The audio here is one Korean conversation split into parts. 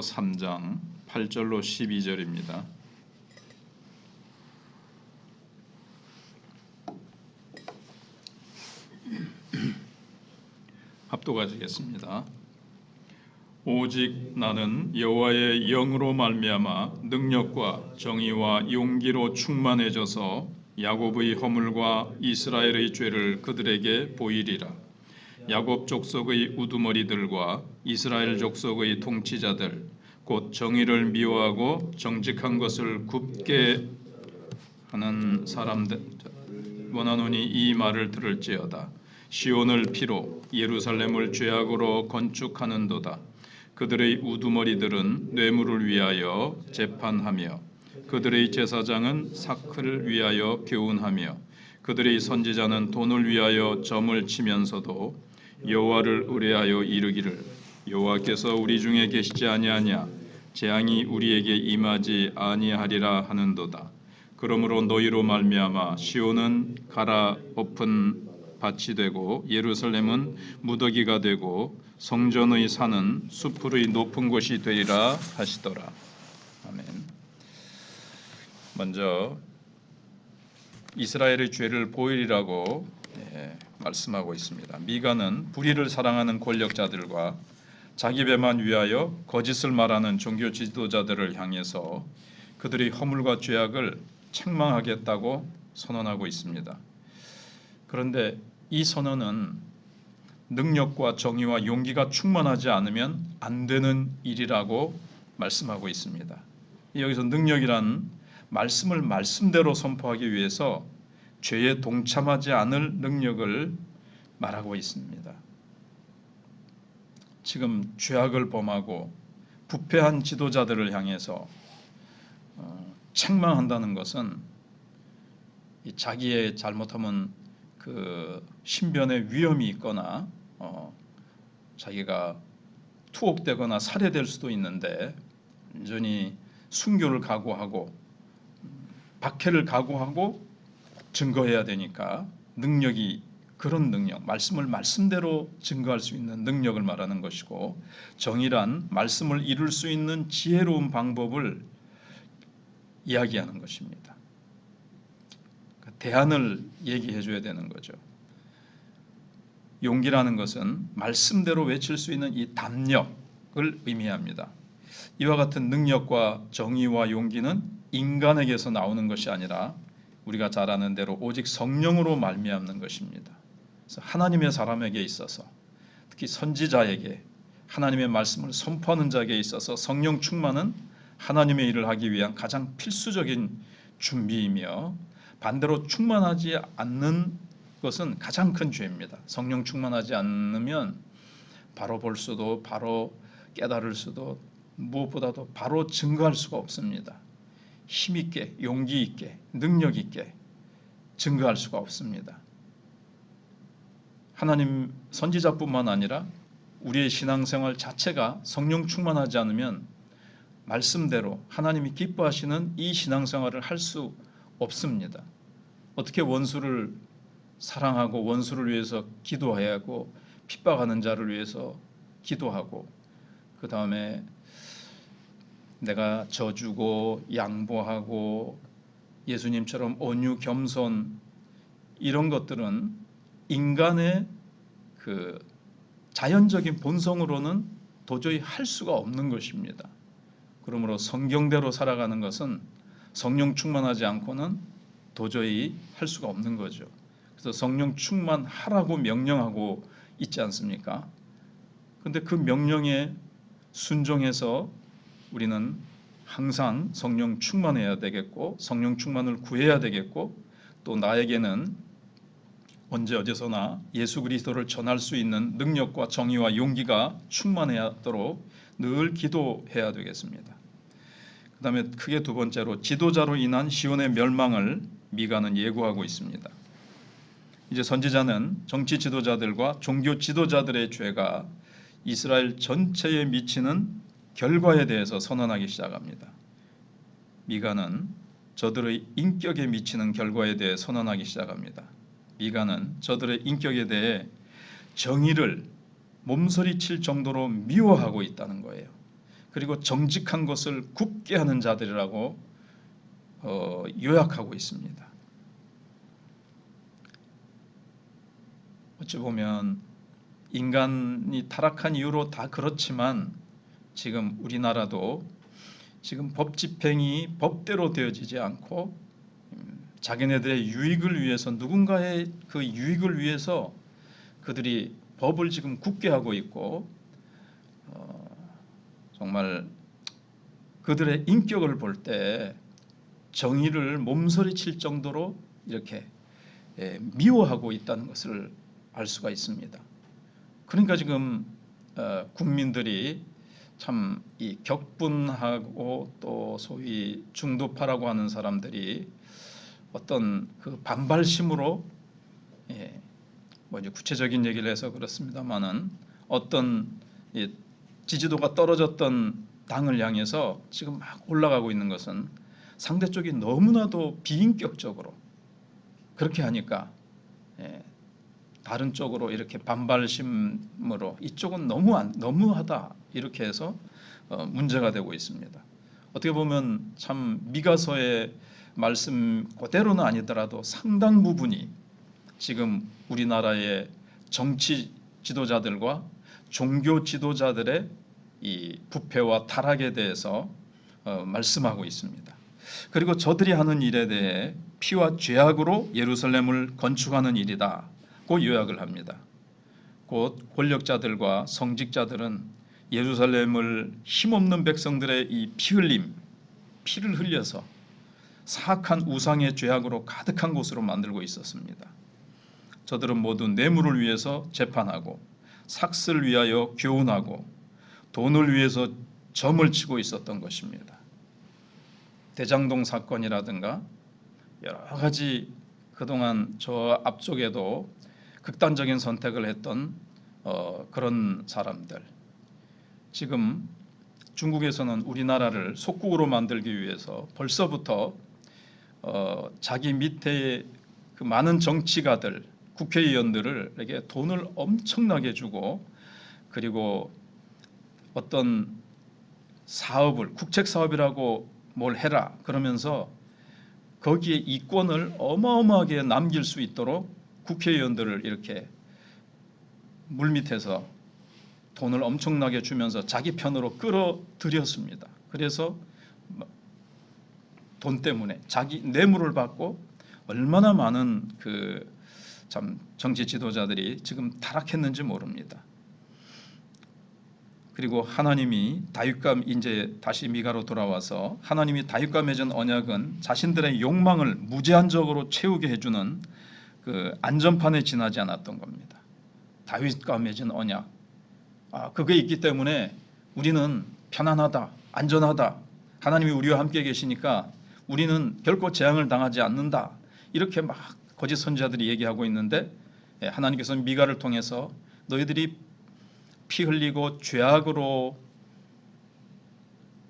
3장 8절로 12절입니다. 합독하시겠습니다. 오직 나는 여호와의 영으로 말미암아 능력과 정의와 용기로 충만해져서 야곱의 허물과 이스라엘의 죄를 그들에게 보이리라. 야곱 족속의 우두머리들과 이스라엘 족속의 통치자들 곧 정의를 미워하고 정직한 것을 굽게 하는 사람들 원하노니 이 말을 들을지어다. 시온을 피로 예루살렘을 죄악으로 건축하는도다. 그들의 우두머리들은 뇌물을 위하여 재판하며 그들의 제사장은 사크를 위하여 교훈하며 그들의 선지자는 돈을 위하여 점을 치면서도 여호와를 의뢰하여 이르기를 여호와께서 우리 중에 계시지 아니하냐 재앙이 우리에게 임하지 아니하리라 하는도다. 그러므로 너희로 말미암아 시온은 갈아엎은 밭이 되고 예루살렘은 무더기가 되고 성전의 산은 수풀의 높은 곳이 되리라 하시더라. 아멘. 먼저 이스라엘의 죄를 보이리라고 말씀하고 있습니다. 미가는 불의를 사랑하는 권력자들과 자기 배만 위하여 거짓을 말하는 종교 지도자들을 향해서 그들의 허물과 죄악을 책망하겠다고 선언하고 있습니다. 그런데 이 선언은 능력과 정의와 용기가 충만하지 않으면 안 되는 일이라고 말씀하고 있습니다. 여기서 능력이란 말씀을 말씀대로 선포하기 위해서 죄에 동참하지 않을 능력을 말하고 있습니다. 지금 죄악을 범하고 부패한 지도자들을 향해서 책망한다는 것은 자기의 잘못하면 그 신변에 위험이 있거나 자기가 투옥되거나 살해될 수도 있는데 완전히 순교를 각오하고 박해를 각오하고 증거해야 되니까 능력이 그런 능력, 말씀을 말씀대로 증거할 수 있는 능력을 말하는 것이고 정의란 말씀을 이룰 수 있는 지혜로운 방법을 이야기하는 것입니다. 대안을 얘기해 줘야 되는 거죠. 용기라는 것은 말씀대로 외칠 수 있는 이 담력을 의미합니다. 이와 같은 능력과 정의와 용기는 인간에게서 나오는 것이 아니라 우리가 잘 아는 대로 오직 성령으로 말미암는 것입니다. 그래서 하나님의 사람에게 있어서 특히 선지자에게 하나님의 말씀을 선포하는 자에게 있어서 성령 충만은 하나님의 일을 하기 위한 가장 필수적인 준비이며 반대로 충만하지 않는 것은 가장 큰 죄입니다. 성령 충만하지 않으면 바로 볼 수도 바로 깨달을 수도 무엇보다도 바로 증거할 수가 없습니다. 힘있게 용기 있게 능력 있게 증거할 수가 없습니다. 하나님 선지자뿐만 아니라 우리의 신앙생활 자체가 성령 충만하지 않으면 말씀대로 하나님이 기뻐하시는 이 신앙생활을 할 수 없습니다. 어떻게 원수를 사랑하고 원수를 위해서 기도해야 하고 핍박하는 자를 위해서 기도하고 그 다음에 내가 져주고 양보하고 예수님처럼 온유 겸손 이런 것들은 인간의 그 자연적인 본성으로는 도저히 할 수가 없는 것입니다. 그러므로 성경대로 살아가는 것은 성령 충만하지 않고는 도저히 할 수가 없는 거죠. 그래서 성령 충만하라고 명령하고 있지 않습니까? 그런데 그 명령에 순종해서 우리는 항상 성령 충만해야 되겠고 성령 충만을 구해야 되겠고 또 나에게는 언제 어디서나 예수 그리스도를 전할 수 있는 능력과 정의와 용기가 충만하도록 늘 기도해야 되겠습니다. 그 다음에 크게 두 번째로 지도자로 인한 시온의 멸망을 미가는 예고하고 있습니다. 이제 선지자는 정치 지도자들과 종교 지도자들의 죄가 이스라엘 전체에 미치는 결과에 대해서 선언하기 시작합니다. 미가는 저들의 인격에 미치는 결과에 대해 선언하기 시작합니다. 미가는 저들의 인격에 대해 정의를 몸서리칠 정도로 미워하고 있다는 거예요. 그리고 정직한 것을 굽게 하는 자들이라고 요약하고 있습니다. 어찌 보면 인간이 타락한 이유로 다 그렇지만 지금 우리나라도 지금 법 집행이 법대로 되어지지 않고 자기네들의 유익을 위해서, 누군가의 그 유익을 위해서 그들이 법을 지금 굳게 하고 있고, 정말 그들의 인격을 볼 때 정의를 몸서리칠 정도로 이렇게 미워하고 있다는 것을 알 수가 있습니다. 그러니까 지금 국민들이 참 이 격분하고 또 소위 중도파라고 하는 사람들이 어떤 그 반발심으로, 뭐 이제 구체적인 얘기를 해서 그렇습니다만은, 어떤 지지도가 떨어졌던 당을 향해서 지금 막 올라가고 있는 것은 상대 쪽이 너무나도 비인격적으로 그렇게 하니까 다른 쪽으로 이렇게 반발심으로 이쪽은 너무하다 이렇게 해서 문제가 되고 있습니다. 어떻게 보면 참 미가서의 말씀 그대로는 아니더라도 상당 부분이 지금 우리나라의 정치 지도자들과 종교 지도자들의 이 부패와 타락에 대해서 말씀하고 있습니다. 그리고 저들이 하는 일에 대해 피와 죄악으로 예루살렘을 건축하는 일이다고 요약을 합니다. 곧 권력자들과 성직자들은 예루살렘을 힘없는 백성들의 이 피를 흘려서 사악한 우상의 죄악으로 가득한 곳으로 만들고 있었습니다. 저들은 모두 뇌물을 위해서 재판하고, 삭슬을 위하여 교훈하고, 돈을 위해서 점을 치고 있었던 것입니다. 대장동 사건이라든가 여러 가지 그동안 저 앞쪽에도 극단적인 선택을 했던 그런 사람들, 지금 중국에서는 우리나라를 속국으로 만들기 위해서 벌써부터 자기 밑에 그 많은 정치가들, 국회의원들에게 돈을 엄청나게 주고, 그리고 어떤 사업을, 국책 사업이라고 뭘 해라 그러면서 거기에 이권을 어마어마하게 남길 수 있도록 국회의원들을 이렇게 물밑에서 돈을 엄청나게 주면서 자기 편으로 끌어들였습니다. 그래서 돈 때문에 자기 뇌물을 받고 얼마나 많은 그 참 정치 지도자들이 지금 타락했는지 모릅니다. 그리고 하나님이 다윗과 이제 다시 미가로 돌아와서 하나님이 다윗과 맺은 언약은 자신들의 욕망을 무제한적으로 채우게 해주는 그 안전판에 지나지 않았던 겁니다. 다윗과 맺은 언약, 그게 있기 때문에 우리는 편안하다, 안전하다, 하나님이 우리와 함께 계시니까 우리는 결코 재앙을 당하지 않는다, 이렇게 막 거짓 선지자들이 얘기하고 있는데, 하나님께서는 미가를 통해서 너희들이 피 흘리고 죄악으로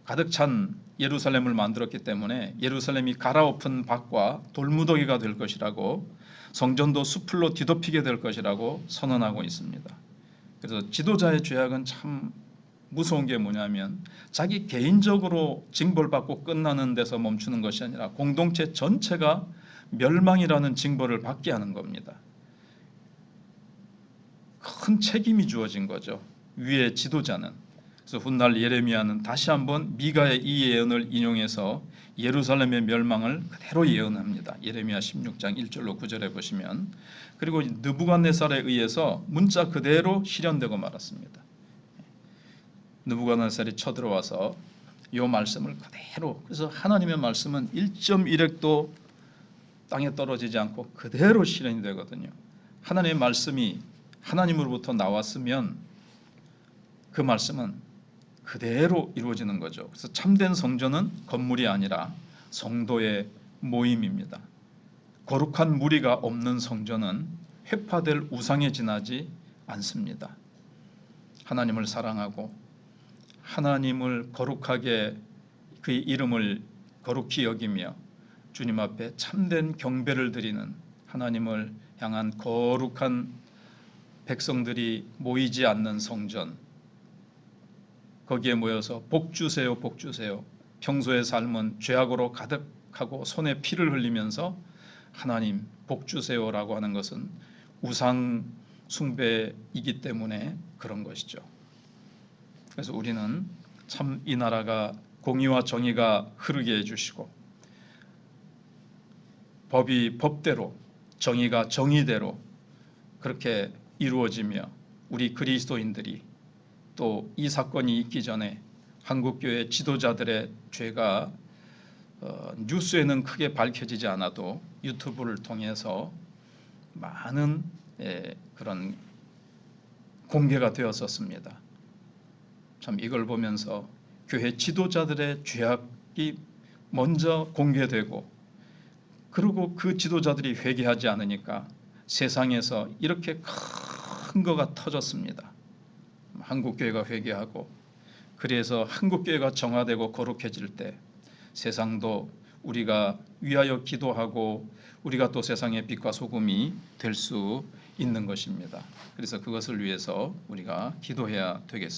가득 찬 예루살렘을 만들었기 때문에 예루살렘이 갈아엎은 밭과 돌무더기가 될 것이라고, 성전도 수풀로 뒤덮이게 될 것이라고 선언하고 있습니다. 그래서 지도자의 죄악은 참 무서운 게 뭐냐면, 자기 개인적으로 징벌받고 끝나는 데서 멈추는 것이 아니라 공동체 전체가 멸망이라는 징벌을 받게 하는 겁니다. 큰 책임이 주어진 거죠, 위의 지도자는. 그래서 훗날 예레미야는 다시 한번 미가의 이 예언을 인용해서 예루살렘의 멸망을 그대로 예언합니다. 예레미야 16장 1절로 9절에 보시면, 그리고 느부갓네살에 의해서 문자 그대로 실현되고 말았습니다. 느부갓네살이 쳐들어와서 이 말씀을 그대로, 그래서 하나님의 말씀은 1.1핵도 땅에 떨어지지 않고 그대로 실현이 되거든요. 하나님의 말씀이 하나님으로부터 나왔으면 그 말씀은 그대로 이루어지는 거죠. 그래서 참된 성전은 건물이 아니라 성도의 모임입니다. 거룩한 무리가 없는 성전은 회파될 우상에 지나지 않습니다. 하나님을 사랑하고 하나님을 거룩하게, 그의 이름을 거룩히 여기며 주님 앞에 참된 경배를 드리는, 하나님을 향한 거룩한 백성들이 모이지 않는 성전, 거기에 모여서 복 주세요, 복 주세요. 평소의 삶은 죄악으로 가득하고 손에 피를 흘리면서 하나님 복 주세요라고 하는 것은 우상 숭배이기 때문에 그런 것이죠. 그래서 우리는 참 이 나라가 공의와 정의가 흐르게 해주시고 법이 법대로 정의가 정의대로 그렇게 이루어지며 우리 그리스도인들이 또 이 사건이 있기 전에 한국교회 지도자들의 죄가 뉴스에는 크게 밝혀지지 않아도 유튜브를 통해서 많은 그런 공개가 되었었습니다. 참 이걸 보면서 교회 지도자들의 죄악이 먼저 공개되고 그리고 그 지도자들이 회개하지 않으니까 세상에서 이렇게 큰 거가 터졌습니다. 한국교회가 회개하고 그래서 한국교회가 정화되고 거룩해질 때 세상도 우리가 위하여 기도하고 우리가 또 세상의 빛과 소금이 될 수 있는 것입니다. 그래서 그것을 위해서 우리가 기도해야 되겠습니다.